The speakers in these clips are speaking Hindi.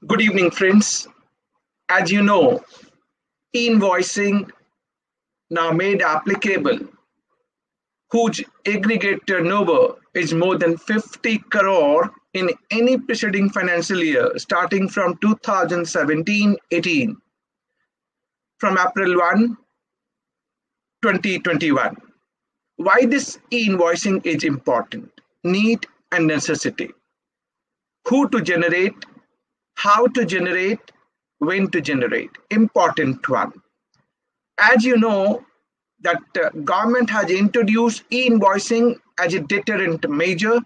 Good evening, friends. As you know, e-invoicing now made applicable, whose aggregate turnover is more than 50 crore in any preceding financial year starting from 2017-18 from April 1, 2021. Why this e-invoicing is important, need and necessity. Who to generate, how to generate, when to generate, important one. As you know, that government has introduced e-invoicing as a deterrent measure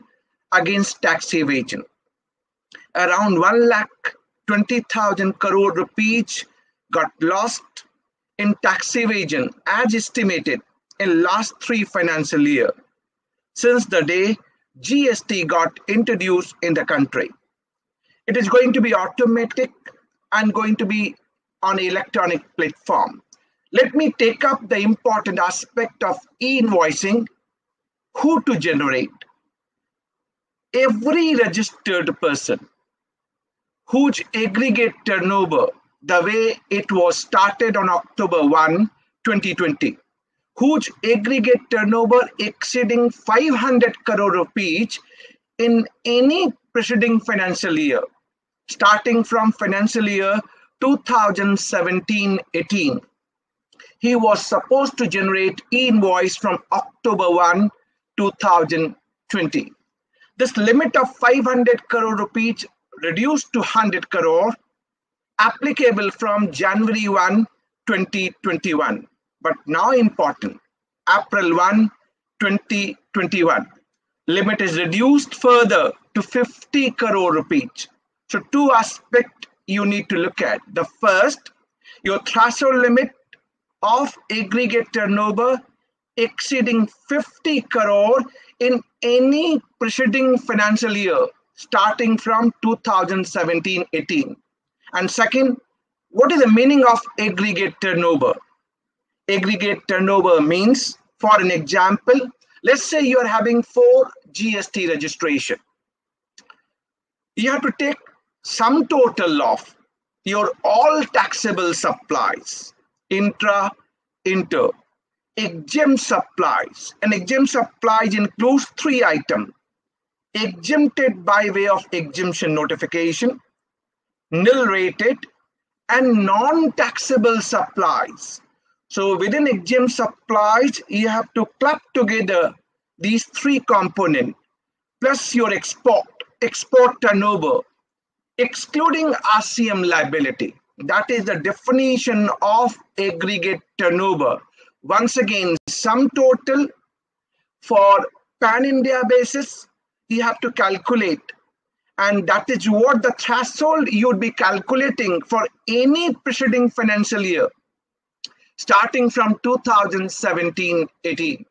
against tax evasion. Around 1,20,000 crore rupees got lost in tax evasion as estimated in last 3 financial year since the day GST got introduced in the country. It is going to be automatic and going to be on electronic platform. Let me take up the important aspect of e-invoicing, who to generate. Every registered person whose aggregate turnover, the way it was started on October 1, 2020, whose aggregate turnover exceeding 500 crore rupees in any preceding financial year, starting from financial year 2017-18. He was supposed to generate e-invoice from October 1, 2020. This limit of 500 crore rupees reduced to 100 crore, applicable from January 1, 2021. But now important, April 1, 2021. Limit is reduced further to 50 crore rupees. So two aspects you need to look at. The first, your threshold limit of aggregate turnover exceeding 50 crore in any preceding financial year starting from 2017-18. And second, what is the meaning of aggregate turnover? Aggregate turnover means, for an example, let's say you are having 4 GST registration. You have to take sum total of your all taxable supplies, inter, exempt supplies. And exempt supplies includes 3 items. Exempted by way of exemption notification, nil rated, and non-taxable supplies. So within exempt supplies, you have to club together these 3 components, plus your export turnover, excluding RCM liability. That is the definition of aggregate turnover. Once again, sum total for pan-India basis, you have to calculate. And that is what the threshold you would be calculating for any preceding financial year, starting from 2017-18.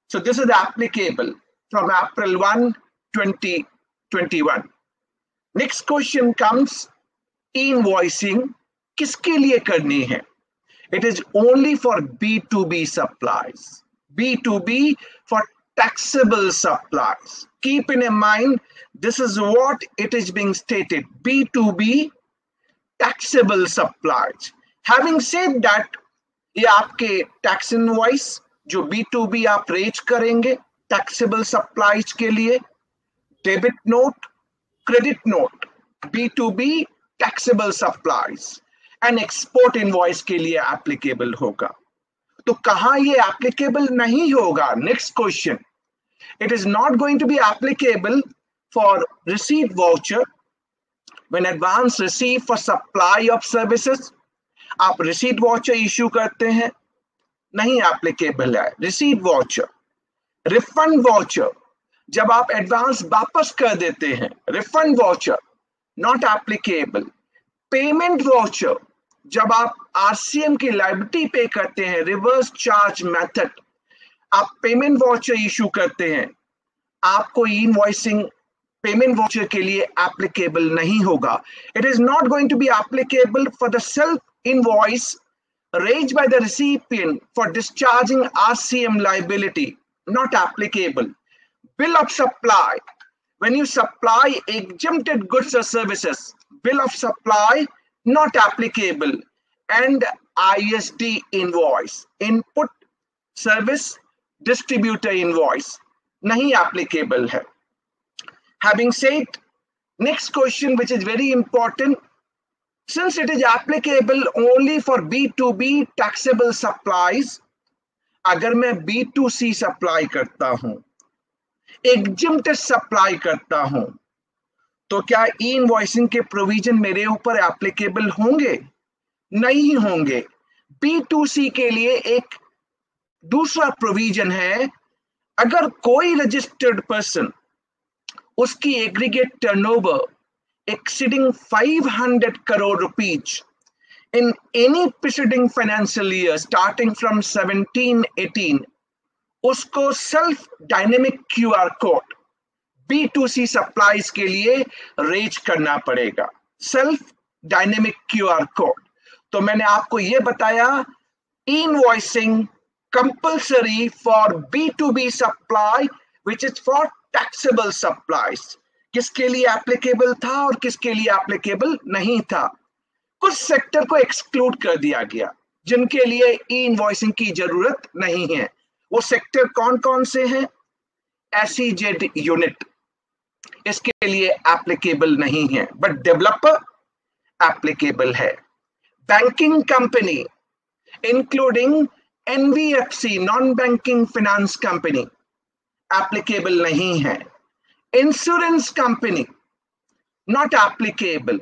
So this is applicable from April 1, 2021. Next question comes, e-invoicing किसके लिए करनी है? It is only for B2B supplies. B2B for taxable supplies. Keep in mind, this is what it is being stated, B2B taxable supplies. Having said that, ये आपके tax invoice जो B2B आप रेज करेंगे taxable supplies के लिए, debit note, credit note, B2B taxable supplies, and export invoice के लिए applicable होगा. तो कहाँ ये applicable नहीं होगा? Next question. It is not going to be applicable for receipt voucher. When advance receive for supply of services, आप receipt voucher issue करते हैं, नहीं applicable है. Receipt voucher, refund voucher, जब आप advance वापस कर देते हैं, refund voucher, not applicable. Payment voucher, जब आप RCM की liability पे करते हैं, reverse charge method, आप पेमेंट वाउचर इशू करते हैं, आपको e-invoicing पेमेंट वाउचर के लिए एप्लीकेबल नहीं होगा. It is not going to be applicable for the self invoice raised by the recipient for discharging RCM liability, not applicable. Bill of supply, when you supply exempted goods or services, bill of supply, not applicable, and ISD invoice, input service distributor invoice, nahi applicable hai. Having said, next question, which is very important, since it is applicable only for B2B taxable supplies, अगर मैं B2C सप्लाई करता हूं, एग्जिम्प्ट सप्लाई करता हूं, तो क्या ई इनवॉइसिंग के प्रोविजन मेरे ऊपर एप्लीकेबल होंगे? नहीं होंगे. B2C के लिए एक दूसरा प्रोविजन है. अगर कोई रजिस्टर्ड पर्सन उसकी aggregate turnover exceeding 500 crore rupees in any preceding financial year starting from 17-18, उसको self dynamic QR code B2C supplies के लिए रेज करना पड़ेगा. self dynamic QR code. तो मैंने आपको ये बताया, invoicing compulsory for B2B supply which is for taxable supplies. किसके लिए एप्लीकेबल था और किसके लिए एप्लीकेबल नहीं था. कुछ सेक्टर को एक्सक्लूड कर दिया गया जिनके लिए ई इनवॉइसिंग की जरूरत नहीं है. वो सेक्टर कौन कौन से हैं? एसईजेड यूनिट इसके लिए एप्लीकेबल नहीं है, बट डेवलपर एप्लीकेबल है. Banking company including NBFC, non banking finance company, applicable नहीं है. Insurance company, not applicable.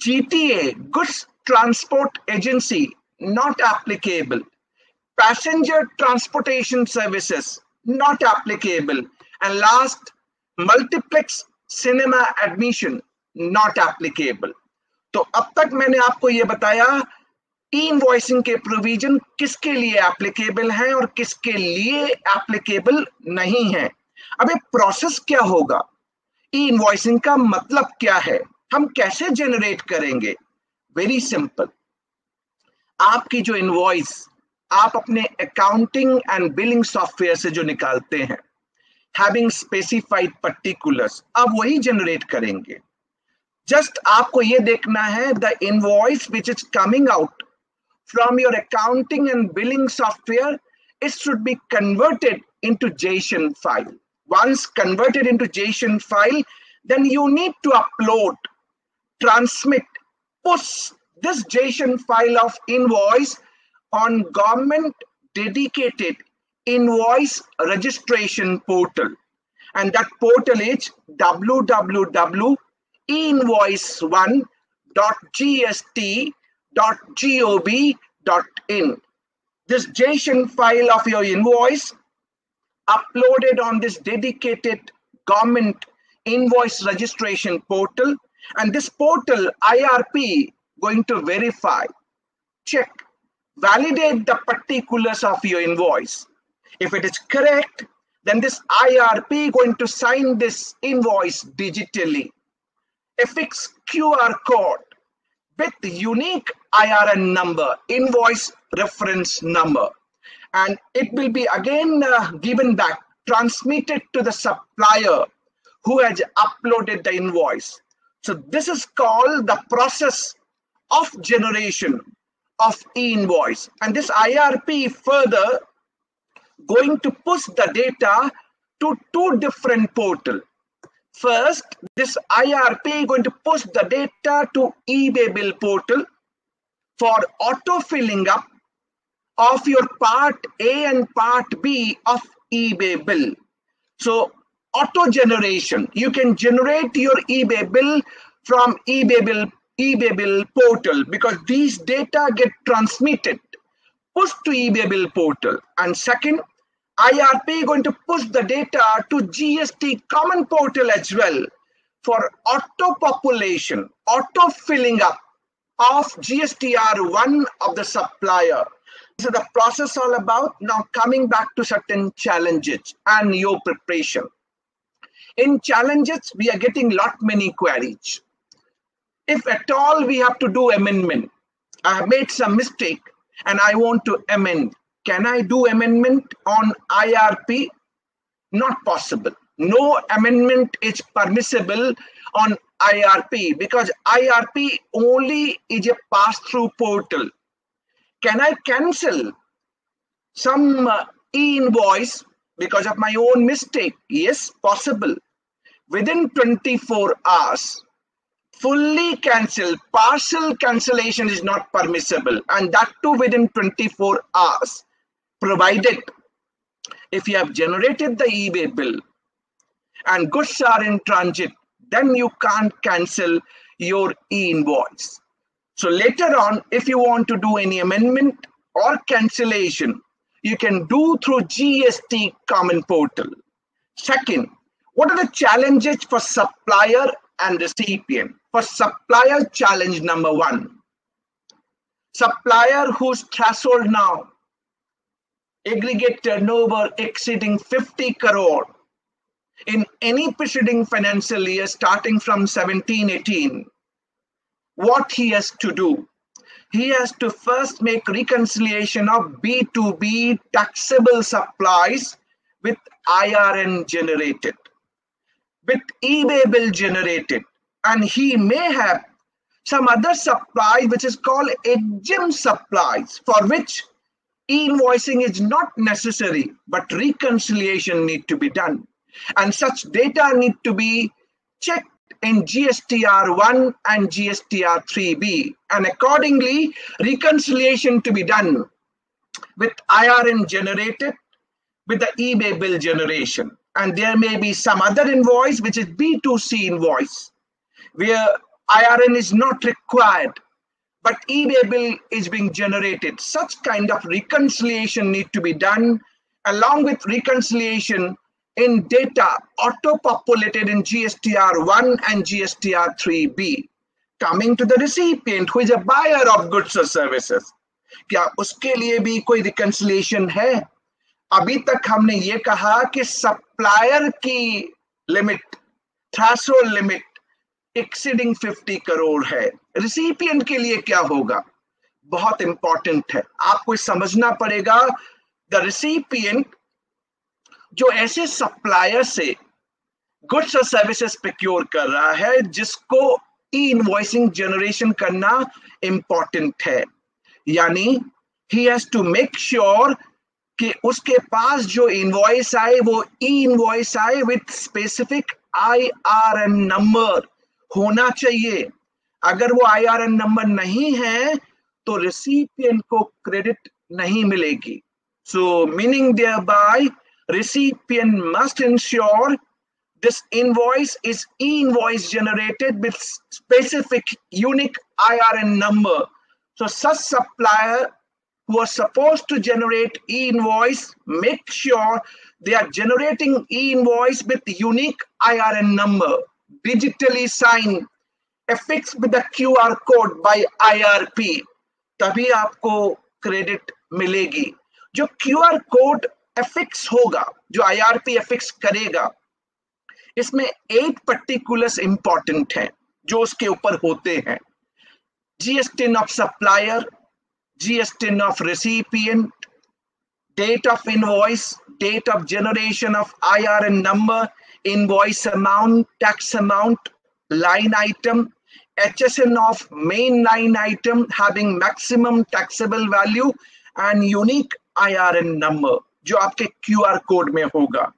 GTA, goods transport agency, not applicable. Passenger transportation services, not applicable. And last, multiplex cinema admission, not applicable. तो अब तक मैंने आपको ये बताया ई इनवॉइसिंग के प्रोविजन किसके लिए एप्लीकेबल हैं और किसके लिए एप्लीकेबल नहीं है. अब ये प्रोसेस क्या होगा? ई इनवॉइसिंग का मतलब क्या है? हम कैसे जनरेट करेंगे? Very simple. आपकी जो इनवॉइस आप अपने अकाउंटिंग एंड बिलिंग सॉफ्टवेयर से जो निकालते हैं, हैविंग स्पेसिफाइड पर्टिकुलर्स, आप वही जनरेट करेंगे. जस्ट आपको ये देखना है, the invoice which is coming out from your accounting and billing software, it should be converted into JSON file. Once converted into JSON file, then you need to upload, transmit, push this JSON file of invoice on government dedicated invoice registration portal. And that portal is www.einvoice1.gst.gov.in. This JSON file of your invoice uploaded on this dedicated government invoice registration portal, and this portal IRP going to verify, check, validate the particulars of your invoice. If it is correct, then this IRP going to sign this invoice digitally, affix QR code with unique IRN number, invoice reference number, and it will be again given back, transmitted to the supplier who has uploaded the invoice. So this is called the process of generation of e-invoice. And this IRP further going to push the data to two different portals. First, this IRP going to push the data to eBay bill portal for auto filling up of your part A and part B of eBay bill. So auto generation, you can generate your eBay bill from eBay bill portal, because these data get transmitted, pushed to eBay bill portal. And second, IRP going to push the data to GST common portal as well for auto population, auto filling up of GSTR1 of the supplier. So the process all about. Now coming back to certain challenges and your preparation. In challenges, we are getting many queries. If at all we have to do amendment, I have made some mistake and I want to amend. Can I do amendment on IRP? Not possible. no amendment is permissible on IRP because IRP only is a pass-through portal. Can I cancel some e-invoice because of my own mistake? Yes, possible. Within 24 hours, fully cancel, partial cancellation is not permissible, and that too within 24 hours, provided if you have generated the eBay bill and goods are in transit, then you can't cancel your e-invoice. So later on, if you want to do any amendment or cancellation, you can do through GST Common Portal. Second, what are the challenges for supplier and recipient? For supplier, challenge number one. Supplier whose threshold now, aggregate turnover exceeding 50 crore in any preceding financial year starting from 17-18, what he has to do? He has to first make reconciliation of B2B taxable supplies with IRN generated, with eBay bill generated, and he may have some other supply which is called exempt supplies for which e-invoicing is not necessary, but reconciliation need to be done. And such data need to be checked in GSTR1 and GSTR3B, and accordingly reconciliation to be done with IRN generated with the eBay bill generation. And there may be some other invoice which is B2C invoice where IRN is not required, but eBay bill is being generated. Such kind of reconciliation need to be done, along with reconciliation in data auto-populated in GSTR1 and GSTR3B. Coming to the recipient who is a buyer of goods or services, क्या उसके लिए भी कोई reconciliation है? अभी तक हमने ये कहा कि सप्लायर की limit, threshold limit exceeding 50 crore है. रिसिपिएंट के लिए क्या होगा? बहुत इंपॉर्टेंट है, आपको समझना पड़ेगा. द रिसिपिएंट जो ऐसे सप्लायर से गुड्स और सर्विसेज प्रोक्योर कर रहा है जिसको ई इनवॉइसिंग जनरेशन करना इंपॉर्टेंट है, यानी he has to make sure कि उसके पास जो इनवॉइस आए वो ई इनवॉइस आए विथ स्पेसिफिक IRN नंबर होना चाहिए. अगर वो IRN नंबर नहीं है तो रिसिपिएंट को क्रेडिट नहीं मिलेगी. सो meaning thereby recipient must ensure this invoice is e-invoice generated with specific unique IRN number. So such supplier who are supposed to generate e-invoice, make sure they are generating e-invoice with unique IRN number, digitally signed, affixed with the QR code by IRP. तभी आपको क्रेडिट मिलेगी. जो QR कोड एफिक्स होगा, जो IRP एफिक्स करेगा, इसमें 8 पर्टिकुलर्स इंपॉर्टेंट हैं जो उसके ऊपर होते हैं. GSTIN of supplier, GSTIN of recipient, date of invoice, date of generation of IRN number, invoice amount, tax amount, line item, HSN of main line item having maximum taxable value and unique IRN number जो आपके QR कोड में होगा.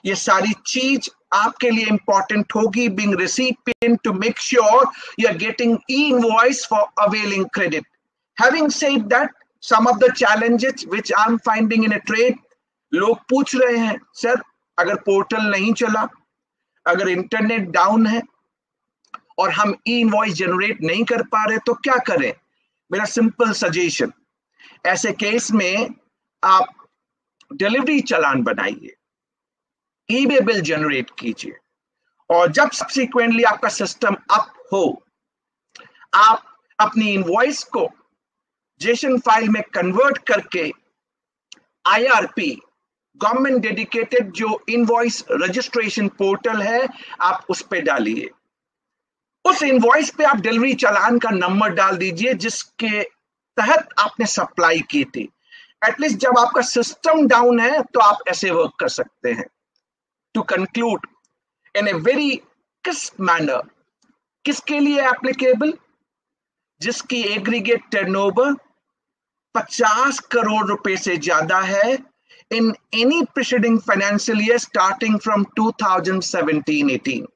ये सारी चीज आपके लिए इंपॉर्टेंट होगी being recipient to make sure you are getting e-invoice for availing credit. Having said that, some of the challenges which I am finding in a trade, लोग पूछ रहे हैं सर अगर पोर्टल नहीं चला, अगर इंटरनेट डाउन है और हम ई-इनवॉइस जनरेट नहीं कर पा रहे तो क्या करें? मेरा सिंपल सजेशन, ऐसे केस में आप डिलीवरी चालान बनाइए, ईबे बिल जनरेट कीजिए, और जब सब्सिक्वेंटली आपका सिस्टम अप हो, आप अपनी इनवॉइस को जेसन फाइल में कन्वर्ट करके IRP गवर्नमेंट डेडिकेटेड जो इनवॉइस रजिस्ट्रेशन पोर्टल है आप उस पे डालिए. उस इनवॉइस पे आप डिलीवरी चालान का नंबर डाल दीजिए जिसके तहत आपने सप्लाई की थी. एटलीस्ट जब आपका सिस्टम डाउन है तो आप ऐसे वर्क कर सकते हैं. to conclude in a very crisp manner. किसके लिए एप्लीकेबल? जिसकी एग्रीगेट टर्नओवर 50 करोड़ रुपए से ज्यादा है in any preceding financial year starting from 2017-18.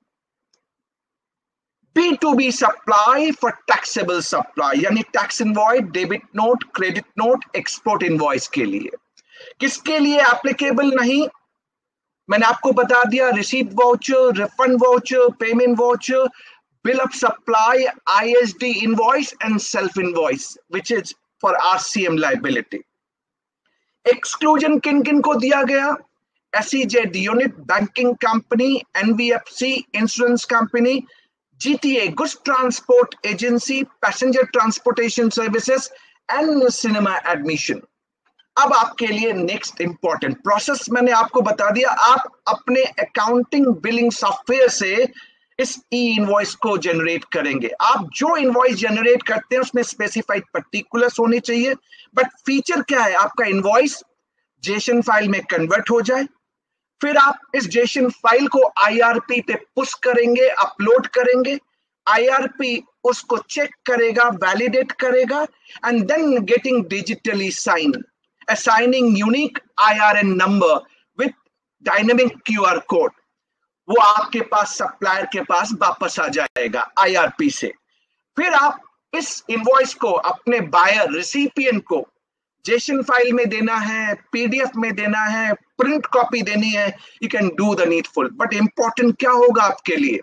B2B supply for taxable supply, यानी tax invoice, debit note, credit note, export invoice के लिए. किसके लिए एप्लीकेबल नहीं? मैंने आपको बता दिया, receipt voucher, refund voucher, payment voucher, bill of supply, ISD invoice and self invoice which is for RCM liability. Exclusion किन किन को दिया गया? SEZ unit, banking company, NBFC, insurance company, GTA goods transport agency, passenger transportation services and cinema admission. अब आपके लिए नेक्स्ट इंपॉर्टेंट प्रोसेस मैंने आपको बता दिया. आप अपने अकाउंटिंग बिलिंग सॉफ्टवेयर से इस E-इनवॉइस को जनरेट करेंगे. आप जो इनवॉइस जनरेट करते हैं उसमें स्पेसिफाइड पर्टिकुलर्स होनी चाहिए. बट फीचर क्या है? आपका इनवॉइस जेसन फाइल में कन्वर्ट हो जाए, फिर आप इस जेसन फाइल को IRP पे पुश करेंगे, अपलोड करेंगे. IRP उसको चेक करेगा, वैलिडेट करेगा and then getting digitally sign, assigning unique IRN number with dynamic QR code. वो आपके पास सप्लायर के पास वापस आ जाएगा IRP से. फिर आप इस इनवॉइस को अपने बायर रिसिपिएंट को जेसन फाइल में देना है, PDF में देना है, प्रिंट कॉपी देनी है. You can do the needful. But important क्या होगा आपके लिए?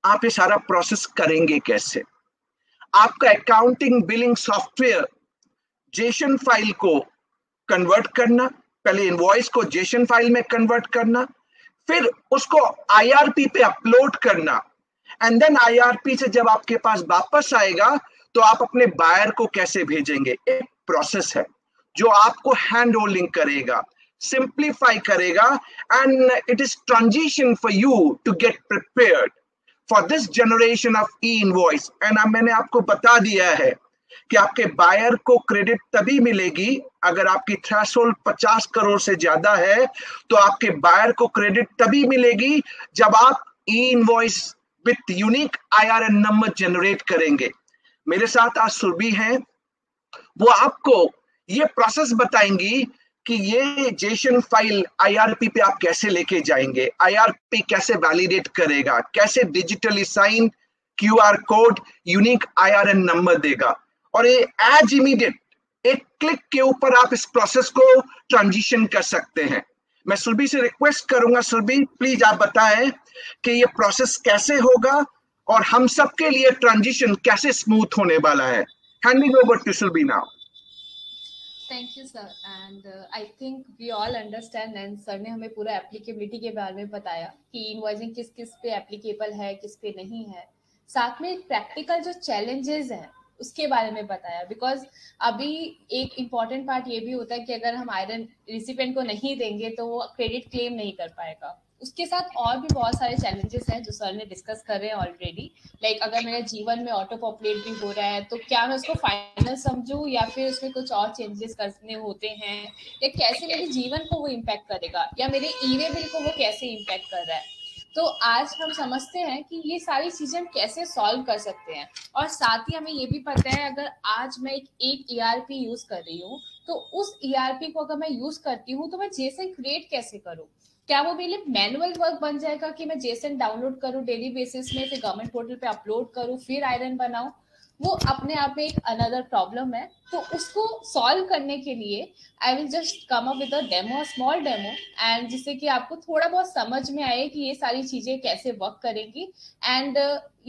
आप ये सारा प्रोसेस करेंगे कैसे? आपका accounting billing software Jason file को कन्वर्ट करना, पहले इनवॉइस को जेसन फाइल में कन्वर्ट करना, फिर उसको IRP पे अपलोड करना एंड देन IRP से जब आपके पास वापस आएगा तो आप अपने बायर को कैसे भेजेंगे. एक प्रोसेस है जो आपको हैंड होल्डिंग करेगा, सिंप्लीफाई करेगा and it is transition for you to get prepared for this generation of e-invoice. And मैंने आपको बता दिया है कि आपके बायर को क्रेडिट तभी मिलेगी अगर आपकी थ्रेशोल्ड 50 करोड़ से ज्यादा है. तो आपके बायर को क्रेडिट तभी मिलेगी जब आप e-invoice with unique IRN number generate करेंगे. मेरे साथ आज सुरभि हैं, वो आपको ये प्रोसेस बताएंगी कि ये जेसन फाइल IRP पे आप कैसे लेके जाएंगे, IRP कैसे वैलिडेट करेगा, कैसे digitally sign, QR code, unique IRN number देगा और ये एज इमीडिएट एक क्लिक के ऊपर आप इस प्रोसेस को ट्रांजिशन कर सकते हैं. मैं सुरभि से रिक्वेस्ट करूंगा, सुरभि प्लीज आप बताएं कि ये प्रोसेस कैसे होगा और हम सबके लिए ट्रांजिशन कैसे स्मूथ होने वाला है. Handing over to Surabhi now. Thank you sir. And I think we all understand and sir ने हमें पूरा एप्लीकेबिलिटी के बारे में बताया कि इनवॉइसिंग किस किस पे एप्लीकेबल है, किस पे नहीं है. साथ में प्रैक्टिकल जो चैलेंजेस हैं उसके बारे में बताया. बिकॉज अभी एक इम्पॉर्टेंट पार्ट ये भी होता है कि अगर हम आयरन रिसिपेंट को नहीं देंगे तो वो क्रेडिट क्लेम नहीं कर पाएगा. उसके साथ और भी बहुत सारे चैलेंजेस हैं जो सर ने डिस्कस कर रहे हैं ऑलरेडी. लाइक अगर मेरे जीवन में ऑटो पॉपुलेट भी हो रहा है तो क्या मैं उसको फाइनल समझूं या फिर उसमें कुछ और चेंजेस करने होते हैं, या कैसे मेरे जीवन को वो इम्पैक्ट करेगा, या मेरे ई-वे बिल को वो कैसे इम्पैक्ट कर रहा है. तो आज हम समझते हैं कि ये सारी चीजें हम कैसे सॉल्व कर सकते हैं. और साथ ही हमें ये भी पता है अगर आज मैं एक ERP यूज कर रही हूँ तो उस ERP को अगर मैं यूज करती हूँ तो मैं जेसन क्रिएट कैसे करूँ. क्या वो मेरे लिए मैनुअल वर्क बन जाएगा कि मैं जेसन डाउनलोड करूँ डेली बेसिस में, फिर गवर्नमेंट पोर्टल पे अपलोड करूँ, फिर आयरन बनाऊँ. वो अपने आप में एक अनदर प्रॉब्लम है. तो उसको सॉल्व करने के लिए I will just come up with a demo, small demo, and जिससे कि आपको थोड़ा बहुत समझ में आए कि ये सारी चीजें कैसे वर्क करेंगी. एंड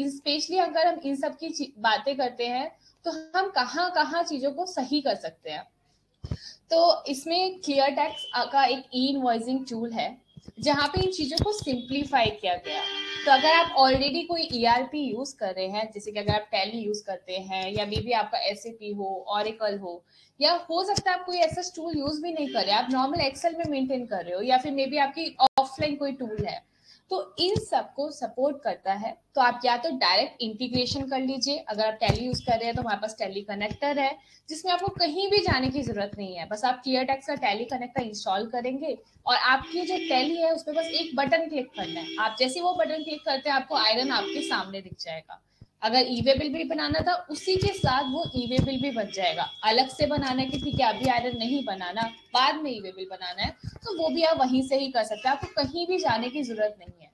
स्पेशली अगर हम इन सब की बातें करते हैं तो हम कहाँ कहाँ चीजों को सही कर सकते हैं. तो इसमें क्लियर टैक्स का एक E-इनवॉइसिंग टूल है जहाँ पे इन चीजों को सिंप्लीफाई किया गया. तो अगर आप ऑलरेडी कोई ERP यूज कर रहे हैं, जैसे कि अगर आप टैली यूज करते हैं या मे बी आपका SAP हो, ऑरेकल हो, या हो सकता है आप कोई ऐसा टूल यूज भी नहीं कर रहे, आप नॉर्मल एक्सेल में मेंटेन कर रहे हो, या फिर मे बी आपकी ऑफलाइन कोई टूल है, तो इन सबको सपोर्ट करता है। तो आप या तो डायरेक्ट इंटीग्रेशन कर लीजिए, अगर आप टैली यूज कर रहे हैं तो हमारे पास टैली कनेक्टर है जिसमें आपको कहीं भी जाने की जरूरत नहीं है, बस आप क्लियर टेक्स्ट का टैली कनेक्टर इंस्टॉल करेंगे और आपकी जो टैली है उस पर बस एक बटन क्लिक करना है। आप जैसे वो बटन क्लिक करते हैं आपको आयरन आपके सामने दिख जाएगा। अगर ई वे बिल भी बनाना था उसी के साथ वो ई वे बिल भी बन जाएगा। अलग से बनाना है कि ठीक है अभी आयरन नहीं बनाना, बाद में ई वे बिल बनाना है, तो वो भी आप वहीं से ही कर सकते हैं, आपको कहीं भी जाने की जरूरत नहीं है।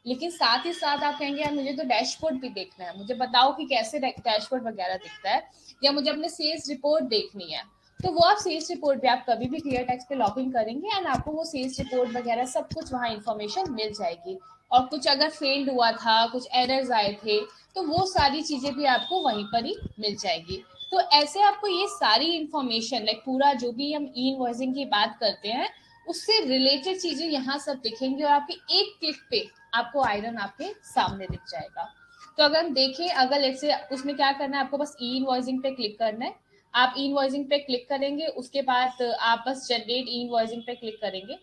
लेकिन साथ ही साथ आप कहेंगे यार मुझे तो डैशबोर्ड भी देखना है, मुझे बताओ कि कैसे डैशबोर्ड वगैरह दिखता है, या मुझे अपने सेल्स रिपोर्ट देखनी है, तो वो आप सेल्स रिपोर्ट पे आप कभी भी क्लियर टेक्स्ट पे लॉग इन करेंगे एंड आपको वो सेल्स रिपोर्ट वगैरह सब कुछ वहाँ इन्फॉर्मेशन मिल जाएगी। और कुछ अगर फेल्ड हुआ था, कुछ एरर्स आए थे, तो वो सारी चीजें भी आपको वहीं पर ही मिल जाएगी। तो ऐसे आपको ये सारी इंफॉर्मेशन लाइक पूरा जो भी हम ई इनवॉइसिंग की बात करते हैं उससे रिलेटेड चीजें यहाँ सब दिखेंगी और आपके एक क्लिक पे आपको आयरन आपके सामने दिख जाएगा। तो अगर हम देखें, अगर लेट्स से उसमें क्या करना है, आपको बस ई इनवॉइसिंग पे क्लिक करना है। आप ई इनवॉइसिंग पे क्लिक करेंगे, उसके बाद आप बस जनरेट ई इनवॉइसिंग पे क्लिक करेंगे।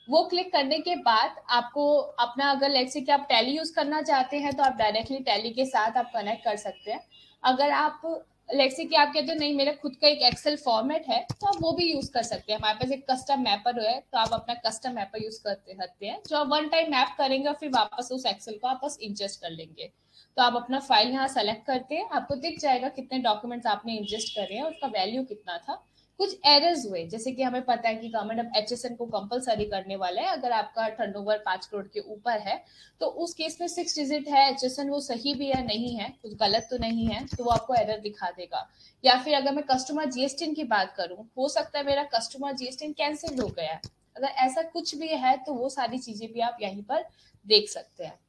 वो क्लिक करने के बाद आपको अपना, अगर लेट्स से कि आप टैली यूज करना चाहते हैं तो आप डायरेक्टली टैली के साथ आप कनेक्ट कर सकते हैं। अगर आप लेट्स से कि आप कहते हो नहीं मेरा खुद का एक एक्सेल फॉर्मेट है तो आप वो भी यूज कर सकते हैं। हमारे पास एक कस्टम मैपर है तो आप अपना कस्टम मैपर यूज करते सकते हैं, जो आप वन टाइम मैप करेंगे और फिर वापस उस एक्सेल को आप बस इंजेस्ट कर लेंगे। तो आप अपना फाइल यहाँ सेलेक्ट करते हैं, आपको दिख जाएगा कितने डॉक्यूमेंट्स आपने इंजेस्ट करे हैं, उसका वैल्यू कितना था। कुछ एरर्स हुए, जैसे कि हमें पता है कि गवर्नमेंट अब एचएसएन को कंपलसरी करने वाला है, अगर आपका टर्नओवर 5 करोड़ के ऊपर है तो उस केस में 6 डिजिट है एचएसएन, वो सही भी है नहीं है, कुछ गलत तो नहीं है, तो वो आपको एरर दिखा देगा। या फिर अगर मैं कस्टमर जीएसटी की बात करूं, हो सकता है मेरा कस्टमर जीएसटी कैंसिल हो गया है, अगर ऐसा कुछ भी है तो वो सारी चीजें भी आप यहीं पर देख सकते हैं।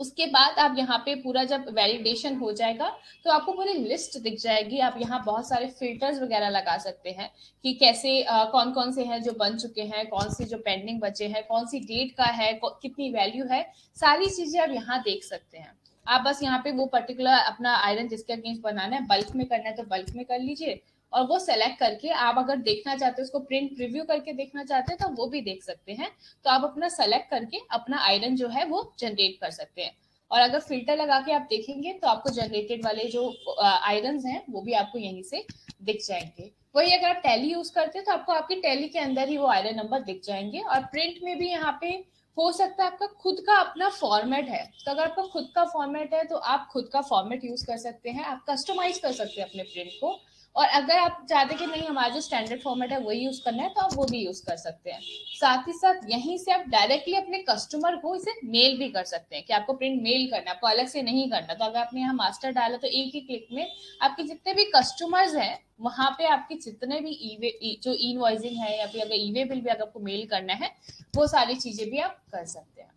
उसके बाद आप यहाँ पे पूरा जब वैलिडेशन हो जाएगा तो आपको पूरी लिस्ट दिख जाएगी। आप यहाँ बहुत सारे फिल्टर्स वगैरह लगा सकते हैं कि कैसे कौन कौन से हैं जो बन चुके हैं, कौन से जो पेंडिंग बचे हैं, कौन सी डेट का है, कितनी वैल्यू है, सारी चीजें आप यहाँ देख सकते हैं। आप बस यहाँ पे वो पर्टिकुलर अपना आयरन जिसके अगेंस्ट बनाना है, बल्क में करना है तो बल्क में कर लीजिए, और वो सेलेक्ट करके आप अगर देखना चाहते हैं उसको प्रिंट प्रीव्यू करके देखना चाहते हैं तो वो भी देख सकते हैं। तो आप अपना सेलेक्ट करके अपना आयरन जो है वो जनरेट कर सकते हैं। और अगर फिल्टर लगा के आप देखेंगे तो आपको जनरेटेड वाले जो आयरन हैं वो भी आपको यहीं से दिख जाएंगे। वही अगर आप टैली यूज करते हैं तो आपको आपकी टैली के अंदर ही वो आयरन नंबर दिख जाएंगे। और प्रिंट में भी यहाँ पे हो सकता है आपका खुद का अपना फॉर्मेट है, तो अगर आपका खुद का फॉर्मेट है तो आप खुद का फॉर्मेट यूज कर सकते हैं, आप कस्टमाइज कर सकते हैं अपने प्रिंट को। और अगर आप चाहते कि नहीं हमारा जो स्टैंडर्ड फॉर्मेट है वही यूज करना है तो आप वो भी यूज कर सकते हैं। साथ ही साथ यहीं से आप डायरेक्टली अपने कस्टमर को इसे मेल भी कर सकते हैं कि आपको प्रिंट मेल करना है, आपको अलग से नहीं करना। तो अगर आपने यहाँ मास्टर डाला तो एक ही क्लिक में आपके जितने भी कस्टमर्स हैं वहां पे आपके जितने भी जो ई इनवॉइसिंग है या फिर अगर ई वे बिल भी अगर आपको मेल करना है वो सारी चीजें भी आप कर सकते हैं।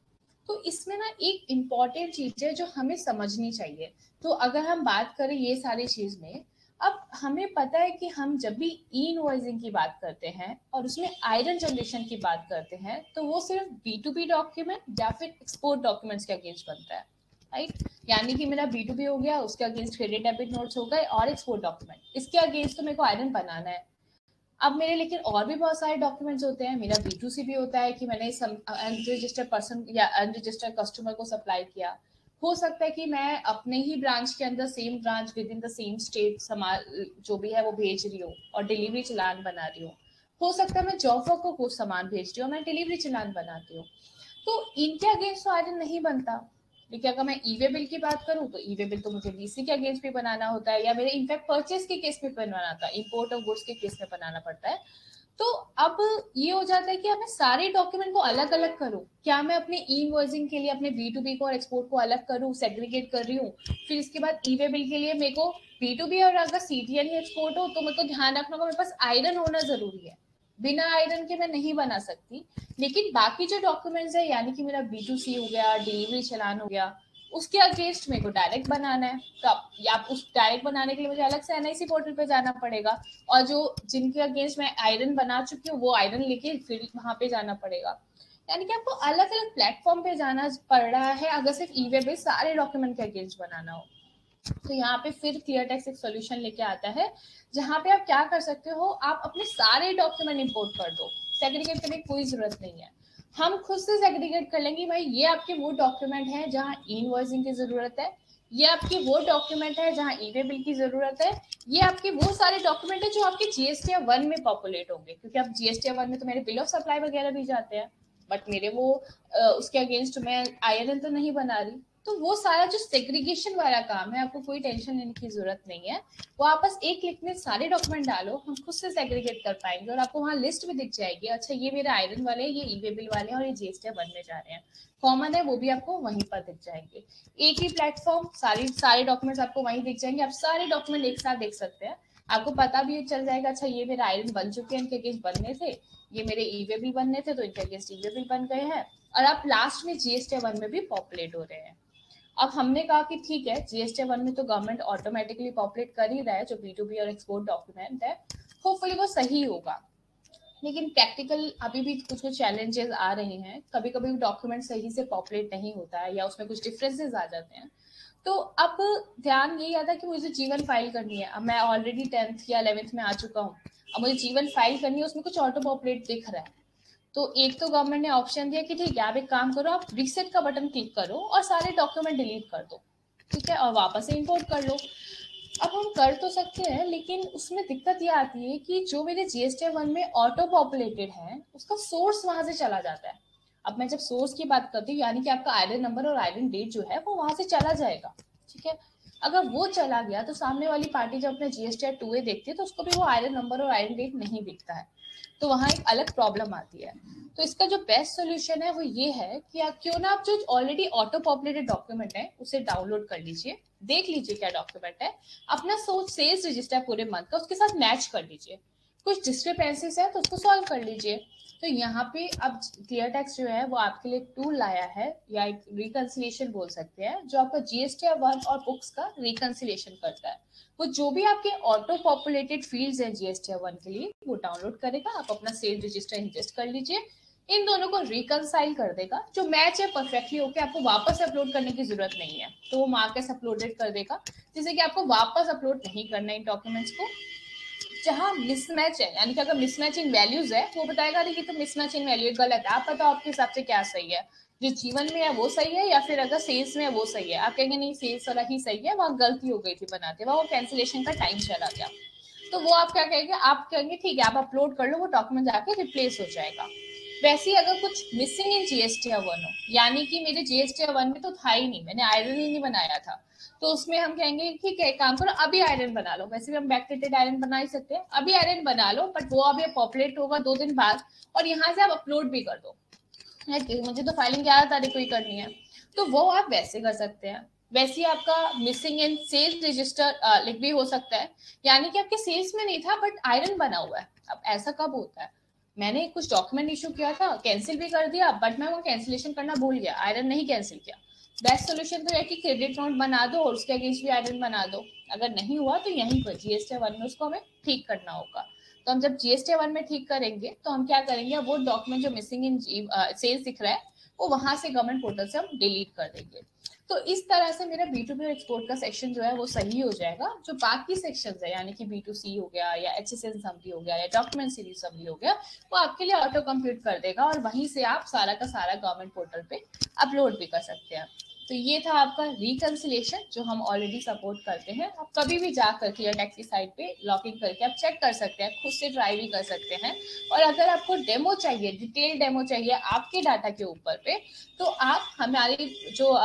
तो इसमें ना एक इम्पॉर्टेंट चीज है जो हमें समझनी चाहिए। तो अगर हम बात करें ये सारी चीज में, अब हमें पता है कि हम जब भी ई इनवॉइसिंग की बात करते हैं और उसमें आयरन जनरेशन की बात करते हैं तो वो सिर्फ B2B डॉक्यूमेंट या फिर एक्सपोर्ट डॉक्यूमेंट्स के अगेंस्ट बनता है, राइट। यानी कि मेरा B2B हो गया, उसके अगेंस्ट क्रेडिट डेबिट नोट्स हो गए, और एक्सपोर्ट डॉक्यूमेंट, इसके अगेंस्ट तो मेरे को आयरन बनाना है। अब मेरे लेकिन और भी बहुत सारे डॉक्यूमेंट्स होते हैं, मेरा B2C भी होता है कि मैंने अनरजिस्टर्ड पर्सन या अनरजिस्टर्ड कस्टमर को सप्लाई किया। हो सकता है कि मैं अपने ही ब्रांच के अंदर same branch with in the same state सामान जो भी है वो भेज रही हूँ और डिलीवरी चलान बना रही हूँ। हो सकता है मैं जॉब वर्क को कुछ सामान भेज रही हूँ, मैं डिलीवरी चलान बनाती हूँ, तो इनके अगेंस्ट तो आयरन नहीं बनता। लेकिन अगर मैं ई वे बिल की बात करूं तो ई वे बिल तो मुझे बीसी के अगेंस्ट भी बनाना होता है, या मेरे इनफैक्ट परचेज के केस में बनाना होता है, इम्पोर्ट ऑफ गुड्स के केस में बनाना पड़ता है। तो अब ये हो जाता है कि मैं सारे डॉक्यूमेंट को अलग अलग करूं, क्या मैं अपने ई इनवॉइसिंग के लिए अपने B2B को और एक्सपोर्ट को अलग करूं, सेग्रीगेट कर रही हूँ। फिर इसके बाद ई वे बिल के लिए मेरे को B2B और अगर CTN ही एक्सपोर्ट हो तो मेरे को ध्यान रखना होगा मेरे पास आयरन होना जरूरी है, बिना आयरन के मैं नहीं बना सकती। लेकिन बाकी जो डॉक्यूमेंट्स है यानी कि मेरा B2C हो गया, डिलीवरी चलान हो गया, उसके अगेंस्ट मेरे को डायरेक्ट बनाना है। तो आप उस डायरेक्ट बनाने के लिए मुझे अलग से NIC पोर्टल पे जाना पड़ेगा, और जो जिनके अगेंस्ट मैं आयरन बना चुकी हूँ वो आयरन लेके फिर वहां पे जाना पड़ेगा। यानी कि आपको अलग अलग प्लेटफॉर्म पे जाना पड़ रहा है अगर सिर्फ ई वे पे सारे डॉक्यूमेंट के अगेंस्ट बनाना हो। तो यहाँ पे फिर क्लियर टेक्स्ट एक सोल्यूशन लेके आता है जहाँ पे आप क्या कर सकते हो, आप अपने सारे डॉक्यूमेंट इंपोर्ट कर दो, सेग्रीगेट करने की कोई जरूरत नहीं है। हम खुद से सेग्रीगेट कर लेंगे, भाई ये आपके वो डॉक्यूमेंट हैं जहाँ इनवॉइसिंग की जरूरत है, ये आपकी वो डॉक्यूमेंट है जहाँ ई वे बिल की जरूरत है, ये आपके वो सारे डॉक्यूमेंट है जो आपके जीएसटी 1 में पॉपुलेट होंगे, क्योंकि आप जीएसटी 1 में तो मेरे बिल ऑफ सप्लाई वगैरह भी जाते हैं, बट मेरे वो उसके अगेंस्ट मैं आईएनएल तो नहीं बना रही। तो वो सारा जो सेग्रीगेशन वाला काम है, आपको कोई टेंशन लेने की जरूरत नहीं है, वो आप बस एक क्लिक में सारे डॉक्यूमेंट डालो, हम खुद से सेग्रीगेट कर पाएंगे और आपको वहाँ लिस्ट भी दिख जाएगी, अच्छा ये मेरे आयरन वाले हैं, ये ई वे बिल वाले हैं और ये जीएसटी 1 में जा रहे हैं, कॉमन है वो भी आपको वहीं पर दिख जाएंगे। एक ही प्लेटफॉर्म, सारे डॉक्यूमेंट्स आपको वहीं दिख जाएंगे, आप सारे डॉक्यूमेंट एक साथ देख सकते हैं, आपको पता भी चल जाएगा अच्छा ये मेरे आयरन बन चुके हैं, इनके अगेंस्ट बनने थे, ये मेरे ई वे बिल बनने थे तो इनके अगेंस्ट ई वे बिल बन गए हैं, और आप लास्ट में जीएसटी 1 में भी पॉपुलेट हो रहे हैं। अब हमने कहा कि ठीक है जीएसटी 1 में तो गवर्नमेंट ऑटोमेटिकली पॉपुलेट कर ही रहा है, जो B2B और एक्सपोर्ट डॉक्यूमेंट है, होपफुली वो सही होगा, लेकिन प्रैक्टिकल अभी भी कुछ कुछ चैलेंजेस आ रहे हैं, कभी कभी डॉक्यूमेंट सही से पॉपुलेट नहीं होता है या उसमें कुछ डिफरेंसेस आ जाते हैं। तो अब ध्यान यही आता है कि मुझे जीवन फाइल करनी है, अब मैं ऑलरेडी 10th या 11th में आ चुका हूँ, अब मुझे जीवन फाइल करनी है, उसमें कुछ ऑटो पॉपुलेट दिख रहा है, तो एक तो गवर्नमेंट ने ऑप्शन दिया कि ठीक है आप एक काम करो, आप रीसेट का बटन क्लिक करो और सारे डॉक्यूमेंट डिलीट कर दो, ठीक है, और वापस से इंपोर्ट कर लो। अब हम कर तो सकते हैं, लेकिन उसमें दिक्कत ये आती है कि जो मेरे जीएसटी 1 में ऑटो पॉपुलेटेड है उसका सोर्स वहां से चला जाता है। अब मैं जब सोर्स की बात करती हूँ, यानी कि आपका आयरन नंबर और आयरन डेट जो है वो वहां से चला जाएगा, ठीक है, अगर वो चला गया तो सामने वाली पार्टी जब अपने जीएसटी 2A देखती है तो उसको भी वो आयरन नंबर और आयरन डेट नहीं दिखता है, तो वहां एक अलग प्रॉब्लम आती है। तो इसका जो बेस्ट सोल्यूशन है वो ये है कि आप क्यों ना आप जो ऑलरेडी ऑटो पॉपुलेटेड डॉक्यूमेंट है उसे डाउनलोड कर लीजिए, देख लीजिए क्या डॉक्यूमेंट है, अपना सेल्स रजिस्टर पूरे मंथ का उसके साथ मैच कर लीजिए, कुछ डिस्क्रिपेंसीज है तो उसको सॉल्व कर लीजिए। तो यहाँ पे अब क्लियर टैक्स जो है वो आपके लिए टूल लाया है, या एक रिकंसिलिएशन बोल सकते हैं, जो आपका जीएसटी 1 और बुक्स का रिकंसिलिएशन करता है। वो जो भी आपके ऑटो पॉपुलेटेड फील्ड्स हैं जीएसटी 1 के लिए वो डाउनलोड करेगा, आप अपना सेल रजिस्टर इंजेस्ट कर लीजिए, इन दोनों को रिकंसाइल कर देगा, जो मैच है परफेक्टली होके आपको वापस अपलोड करने की जरूरत नहीं है, तो वो मार्कस अपलोडेड कर देगा, जिससे कि आपको वापस अपलोड नहीं करना इन डॉक्यूमेंट्स को। जहां मिसमैच है, यानी कि अगर मिसमैचिंग वैल्यूज है वो बताएगा ये तो मिसमैचिंग वैल्यू गलत है, आप बताओ आपके हिसाब से क्या सही है, जो जीवन में है वो सही है या फिर अगर सेल्स में है वो सही है, आप कहेंगे नहीं सेल्स वाला ही सही है, वहां गलती हो गई थी बनाते, वहां वो कैंसिलेशन का टाइम चला गया, तो वो आप क्या कहेंगे, आप कहेंगे ठीक है आप अपलोड कर लो, वो डॉक्यूमेंट जाके रिप्लेस हो जाएगा। वैसे ही अगर कुछ मिसिंग इन जीएसटी 1 हो, यानी कि मेरे जीएसटी 1 में तो था ही नहीं, मैंने आयरन ही नहीं बनाया था, तो उसमें हम कहेंगे ठीक है काम करो अभी आयरन बना लो, वैसे भी हम बैकडेटेड आयरन बना ही सकते हैं, अभी आयरन बना लो, बट वो अभी पॉपुलेट होगा 2 दिन बाद और यहाँ से आप अपलोड भी कर दो, मुझे तो फाइलिंग 11 तारीख को ही करनी है, तो वो आप वैसे कर सकते हैं। वैसे ही आपका मिसिंग इन सेल्स रजिस्टर लिख भी हो सकता है, यानी कि आपके सेल्स में नहीं था बट आयरन बना हुआ है। अब ऐसा कब होता है, मैंने कुछ डॉक्यूमेंट इशू किया था, कैंसिल भी कर दिया, बट मैं वो कैंसिलेशन करना भूल गया, आयरन नहीं कैंसिल किया। बेस्ट सोल्यूशन तो है कि क्रेडिट नोट बना दो और उसके अगेंस्ट भी आयरन बना दो, अगर नहीं हुआ तो यहीं पर जीएसटी 1 में उसको हमें ठीक करना होगा। तो हम जब जीएसटी 1 में ठीक करेंगे तो हम क्या करेंगे, वो डॉक्यूमेंट जो मिसिंग इन सेल्स दिख रहा है वो वहां से गवर्नमेंट पोर्टल से हम डिलीट कर देंगे। तो इस तरह से मेरा B2B और एक्सपोर्ट का सेक्शन जो है वो सही हो जाएगा। जो बाकी सेक्शंस है यानी कि B2C हो गया या HSN समरी हो गया या डॉक्यूमेंट सीरीज समरी हो गया, वो आपके लिए ऑटो कंप्यूट कर देगा और वहीं से आप सारा का सारा गवर्नमेंट पोर्टल पे अपलोड भी कर सकते हैं। तो ये था आपका रिकंसिलिएशन जो हम ऑलरेडी सपोर्ट करते हैं। आप कभी भी जाकर क्लियर टैक्स की साइट पे लॉगिन करके आप चेक कर सकते हैं, खुद से ट्राई भी कर सकते हैं। और अगर आपको डेमो चाहिए, डिटेल डेमो चाहिए आपके डाटा के ऊपर पे, तो आप हमारी जो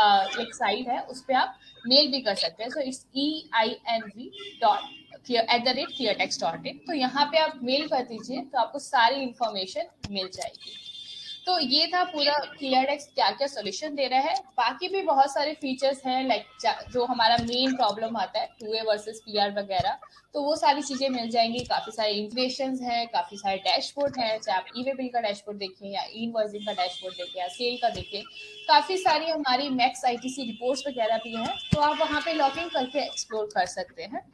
एक साइट है उस पर आप मेल भी कर सकते हैं। सो इट्स einv.cleartext.in, तो यहाँ पे आप मेल कर दीजिए तो आपको सारी इंफॉर्मेशन मिल जाएगी। तो ये था पूरा क्लियर टैक्स क्या क्या सोल्यूशन दे रहा है। बाकी भी बहुत सारे फीचर्स हैं, लाइक जो हमारा मेन प्रॉब्लम आता है 2A वर्सेस PR वगैरह, तो वो सारी चीजें मिल जाएंगी। काफी सारे इंटीग्रेशंस हैं, काफी सारे डैशबोर्ड हैं, चाहे आप ई वे बिल का डैशबोर्ड देखें या इनवॉइसिंग का डैशबोर्ड देखें या सेल का देखें, काफी सारी हमारी मैक्स ITC रिपोर्ट्स वगैरह भी हैं, तो आप वहाँ पे लॉगिन करके एक्सप्लोर कर सकते हैं।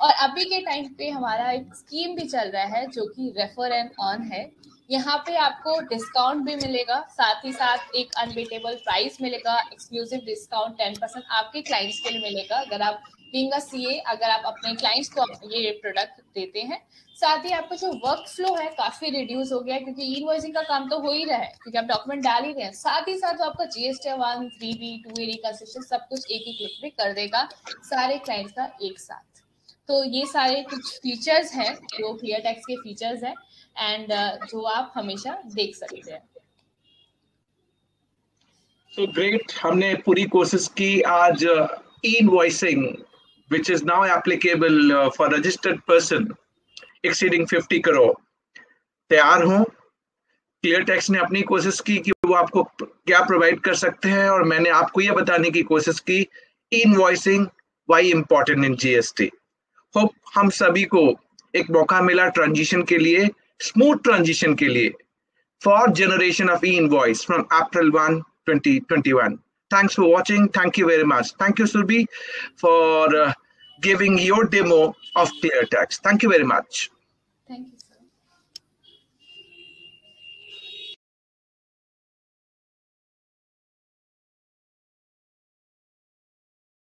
और अभी के टाइम पे हमारा एक स्कीम भी चल रहा है जो कि रेफर एंड अर्न है। यहाँ पे आपको डिस्काउंट भी मिलेगा, साथ ही साथ एक अनबीटेबल प्राइस मिलेगा, एक्सक्लूसिव डिस्काउंट 10% आपके क्लाइंट्स के लिए मिलेगा अगर आप बीइंग अ सीए, अगर आप अपने क्लाइंट्स को ये प्रोडक्ट देते हैं। साथ ही आपका जो वर्क फ्लो है काफी रिड्यूस हो गया, क्योंकि इनवॉइसिंग का काम तो हो ही रहा है, क्योंकि आप डॉक्यूमेंट डाल ही रहे हैं। साथ ही साथ आपका जीएसटी 1, 3B, 2A रिकंसिस्ट्रेशन सब कुछ एक ही क्लिक पे कर देगा सारे क्लाइंट्स का एक साथ। तो ये सारे कुछ फीचर्स हैं जो क्लियर टैक्स के फीचर्स हैं एंड जो आप हमेशा देख सकते हैं। So great, हमने पूरी कोशिश की आज e-invoicing which is now applicable for registered person exceeding 50 crore तैयार हो। क्लियर टैक्स ने अपनी कोशिश की कि वो आपको क्या प्रोवाइड कर सकते हैं, और मैंने आपको ये बताने की कोशिश की e-invoicing why important in GST। Hope हम सभी को एक मौका मिला ट्रांजिशन के लिए, स्मूथ ट्रांजिशन के लिए, for generation of e-invoice from April 1, 2021. Thanks for watching. Thank you very much. Thank you, Surbi, for giving your demo of ClearTax. Thank you very much. Thank you.